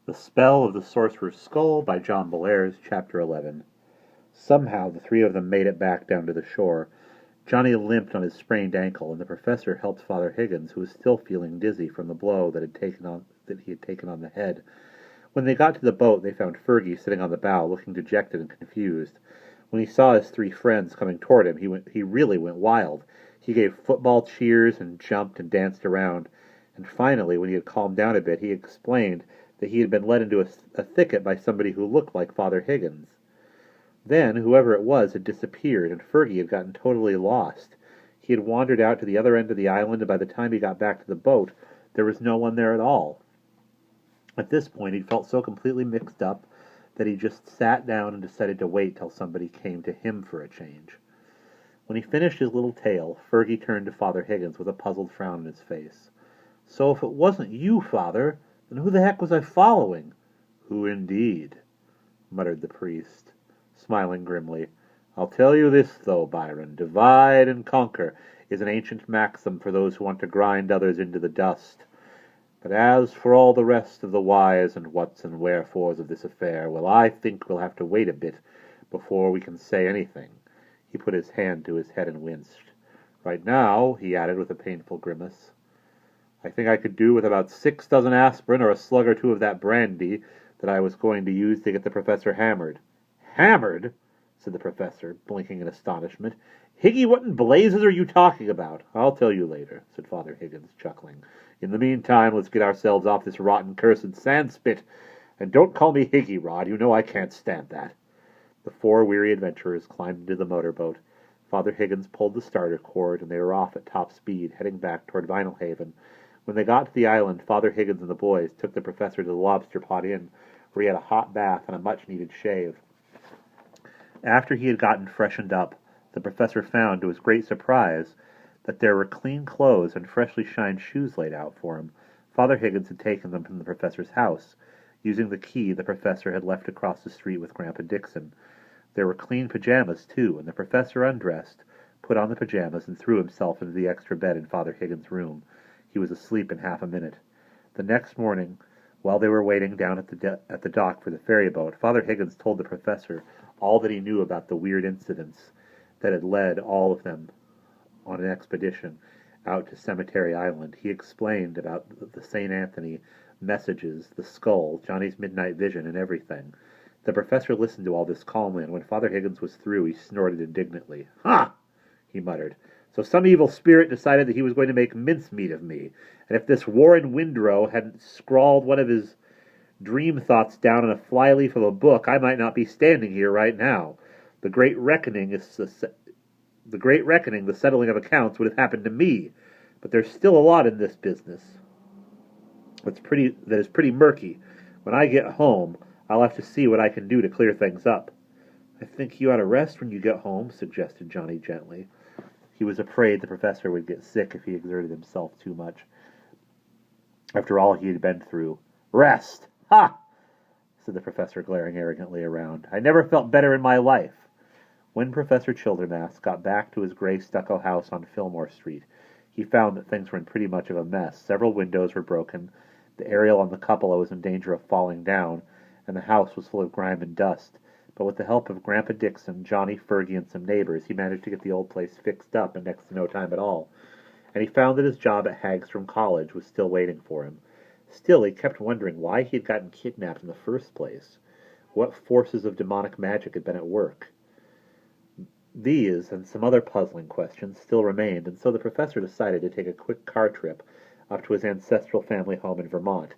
The Spell of the Sorcerer's Skull by John Bellairs, Chapter 11. Somehow the three of them made it back down to the shore. Johnny limped on his sprained ankle, and the professor helped Father Higgins, who was still feeling dizzy from the blow that he had taken on the head. When they got to the boat, they found Fergie sitting on the bow, looking dejected and confused. When he saw his three friends coming toward him, he really went wild. He gave football cheers and jumped and danced around. And finally, when he had calmed down a bit, he explained that he had been led into a thicket by somebody who looked like Father Higgins. Then, whoever it was had disappeared, and Fergie had gotten totally lost. He had wandered out to the other end of the island, and by the time he got back to the boat, there was no one there at all. At this point, he felt so completely mixed up that he just sat down and decided to wait till somebody came to him for a change. When he finished his little tale, Fergie turned to Father Higgins with a puzzled frown on his face. "So if it wasn't you, Father, then who the heck was I following?" "Who indeed?" muttered the priest, smiling grimly. "I'll tell you this, though, Byron. Divide and conquer is an ancient maxim for those who want to grind others into the dust. But as for all the rest of the whys and whats and wherefores of this affair, well, I think we'll have to wait a bit before we can say anything." He put his hand to his head and winced. "Right now," he added with a painful grimace, "I think I could do with about 6 dozen aspirin or a slug or two of that brandy that I was going to use to get the professor hammered." "Hammered?" said the professor, blinking in astonishment. "Higgy, what in blazes are you talking about?" "I'll tell you later," said Father Higgins, chuckling. "In the meantime, let's get ourselves off this rotten cursed sandspit. And don't call me Higgy, Rod. You know I can't stand that." The 4 weary adventurers climbed into the motorboat. Father Higgins pulled the starter cord, and they were off at top speed, heading back toward Vinalhaven. When they got to the island, Father Higgins and the boys took the professor to the Lobster Pot Inn, where he had a hot bath and a much-needed shave. After he had gotten freshened up, the professor found, to his great surprise, that there were clean clothes and freshly shined shoes laid out for him. Father Higgins had taken them from the professor's house, using the key the professor had left across the street with Grandpa Dixon. There were clean pajamas, too, and the professor undressed, put on the pajamas, and threw himself into the extra bed in Father Higgins' room. He was asleep in half a minute. The next morning, while they were waiting down at the dock for the ferry boat, Father Higgins told the professor all that he knew about the weird incidents that had led all of them on an expedition out to Cemetery Island. He explained about the St. Anthony messages, the skull, Johnny's midnight vision, and everything. The professor listened to all this calmly, and when Father Higgins was through, he snorted indignantly. "Ha!" he muttered. "So some evil spirit decided that he was going to make mincemeat of me, and if this Warren Windrow hadn't scrawled one of his dream thoughts down on a flyleaf of a book, I might not be standing here right now. The great reckoning, the settling of accounts, would have happened to me. But there's still a lot in this business that is pretty murky. When I get home, I'll have to see what I can do to clear things up." "I think you ought to rest when you get home," suggested Johnny gently. He was afraid the professor would get sick if he exerted himself too much, after all he had been through. "Rest! Ha!" said the professor, glaring arrogantly around. "I never felt better in my life." When Professor Childermass got back to his gray stucco house on Fillmore Street, he found that things were in pretty much of a mess. Several windows were broken, the aerial on the cupola was in danger of falling down, and the house was full of grime and dust. But with the help of Grandpa Dixon, Johnny, Fergie, and some neighbors, he managed to get the old place fixed up in next to no time at all. And he found that his job at Hagstrom College was still waiting for him. Still, he kept wondering why he had gotten kidnapped in the first place. What forces of demonic magic had been at work? These and some other puzzling questions still remained, and so the professor decided to take a quick car trip up to his ancestral family home in Vermont.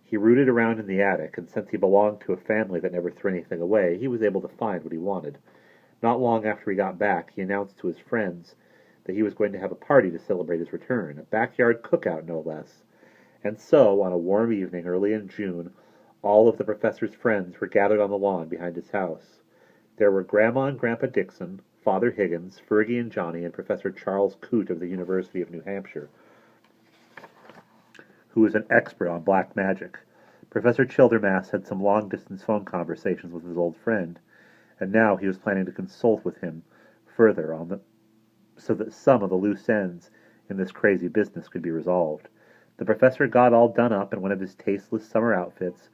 He rooted around in the attic, and since he belonged to a family that never threw anything away, he was able to find what he wanted. Not long after he got back, he announced to his friends that he was going to have a party to celebrate his return, a backyard cookout no less. And so, on a warm evening early in June, all of the professor's friends were gathered on the lawn behind his house. There were Grandma and Grandpa Dixon, Father Higgins, Fergie and Johnny, and Professor Charles Coote of the University of New Hampshire, who was an expert on black magic. Professor Childermass had some long-distance phone conversations with his old friend, and now he was planning to consult with him further so that some of the loose ends in this crazy business could be resolved. The professor got all done up in one of his tasteless summer outfits,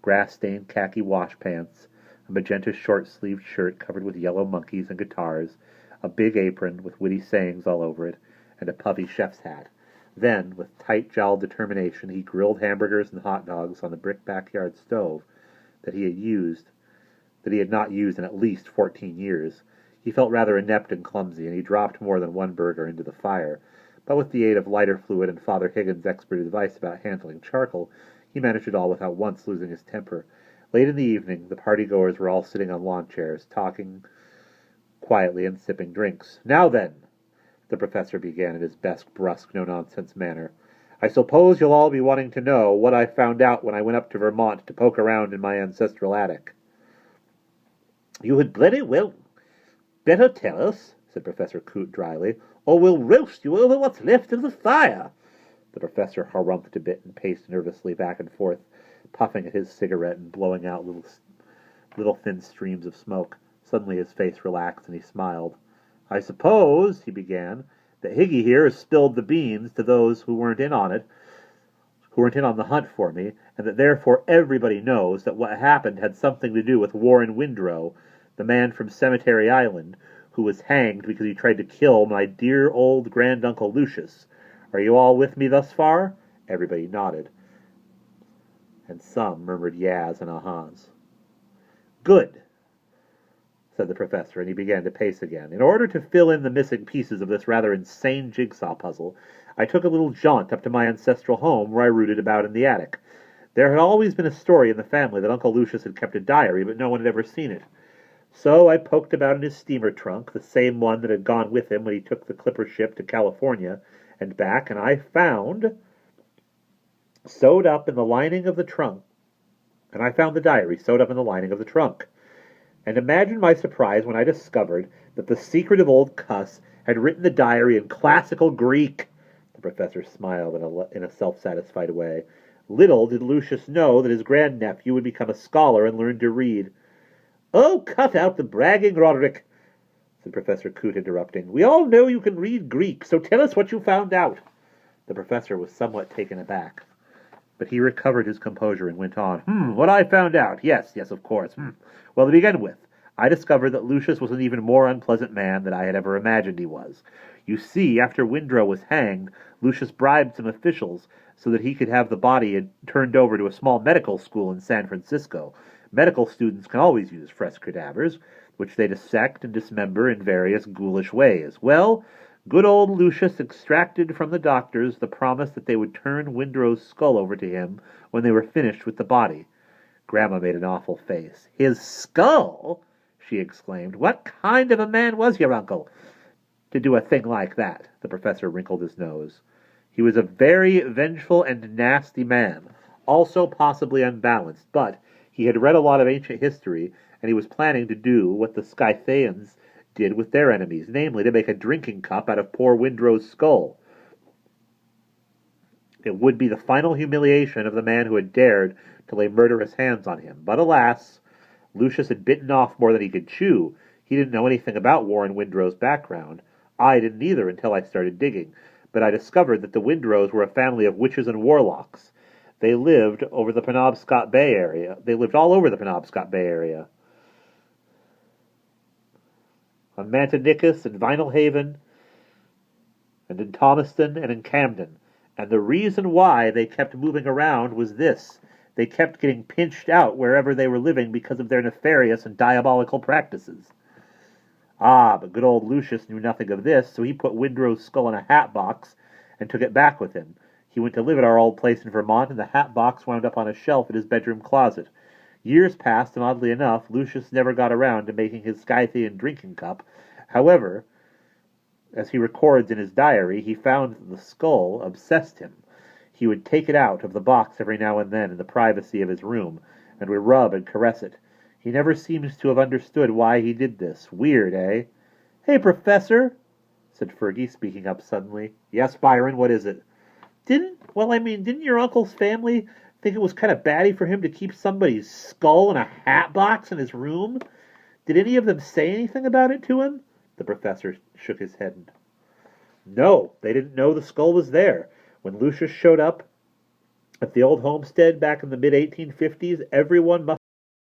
grass-stained khaki wash pants, a magenta short-sleeved shirt covered with yellow monkeys and guitars, a big apron with witty sayings all over it, and a puffy chef's hat. Then, with tight-jowled determination, he grilled hamburgers and hot dogs on the brick backyard stove that he had not used in at least 14 years. He felt rather inept and clumsy, and he dropped more than one burger into the fire. But with the aid of lighter fluid and Father Higgins' expert advice about handling charcoal, he managed it all without once losing his temper. Late in the evening, the party-goers were all sitting on lawn chairs, talking quietly and sipping drinks. "Now then," the professor began in his best brusque, no-nonsense manner, "I suppose you'll all be wanting to know what I found out when I went up to Vermont to poke around in my ancestral attic." "You had very well better tell us," said Professor Coote dryly, "or we'll roast you over what's left of the fire." The professor harumphed a bit and paced nervously back and forth, puffing at his cigarette and blowing out little thin streams of smoke. Suddenly his face relaxed and he smiled. "I suppose," he began, "that Higgy here has spilled the beans to those who weren't in on the hunt for me, and that therefore everybody knows that what happened had something to do with Warren Windrow, the man from Cemetery Island, who was hanged because he tried to kill my dear old granduncle Lucius. Are you all with me thus far?" Everybody nodded, and some murmured yas and ahas. "Good," said the professor, and he began to pace again. "In order to fill in the missing pieces of this rather insane jigsaw puzzle, I took a little jaunt up to my ancestral home where I rooted about in the attic. There had always been a story in the family that Uncle Lucius had kept a diary, but no one had ever seen it. So I poked about in his steamer trunk, the same one that had gone with him when he took the clipper ship to California and back, and I found sewed up in the lining of the trunk, and I found the diary sewed up in the lining of the trunk. And imagine my surprise when I discovered that the secretive old cuss had written the diary in classical Greek." The professor smiled in a self-satisfied way. "Little did Lucius know that his grandnephew would become a scholar and learn to read." "Oh, cut out the bragging, Roderick," said Professor Coote, interrupting. "We all know you can read Greek, so tell us what you found out." The professor was somewhat taken aback, but he recovered his composure and went on. "What I found out? Yes, of course. Well, to begin with, I discovered that Lucius was an even more unpleasant man than I had ever imagined he was. You see, after Windrow was hanged, Lucius bribed some officials so that he could have the body turned over to a small medical school in San Francisco. Medical students can always use fresh cadavers, which they dissect and dismember in various ghoulish ways. Well, good old Lucius extracted from the doctors the promise that they would turn Windrow's skull over to him when they were finished with the body." Grandma made an awful face. "His skull?" she exclaimed. "What kind of a man was your uncle to do a thing like that?" The professor wrinkled his nose. "He was a very vengeful and nasty man, also possibly unbalanced, but he had read a lot of ancient history, and he was planning to do what the Scythians did with their enemies, namely to make a drinking cup out of poor Windrow's skull. It would be the final humiliation of the man who had dared to lay murderous hands on him. But alas, Lucius had bitten off more than he could chew. He didn't know anything about Warren Windrow's background. I didn't either until I started digging, but I discovered that the Windrows were a family of witches and warlocks. They lived over the Penobscot Bay area. They lived all over the Penobscot Bay area. On Mantinicus and Vinyl Haven, and in Thomaston and in Camden. And the reason why they kept moving around was this. They kept getting pinched out wherever they were living because of their nefarious and diabolical practices. But good old Lucius knew nothing of this, so he put Windrow's skull in a hat box and took it back with him. He went to live at our old place in Vermont, and the hat box wound up on a shelf in his bedroom closet. Years passed, and oddly enough, Lucius never got around to making his Scythian drinking cup. However, as he records in his diary, he found that the skull obsessed him. He would take it out of the box every now and then in the privacy of his room, and would rub and caress it. He never seems to have understood why he did this. Weird, eh? "Hey, Professor," said Fergie, speaking up suddenly. "Yes, Byron, what is it?" Didn't your uncle's family think it was kind of batty for him to keep somebody's skull in a hat box in his room? Did any of them say anything about it to him?" The professor shook his head. "No, they didn't know the skull was there. When Lucius showed up At the old homestead back in the mid-1850s, everyone must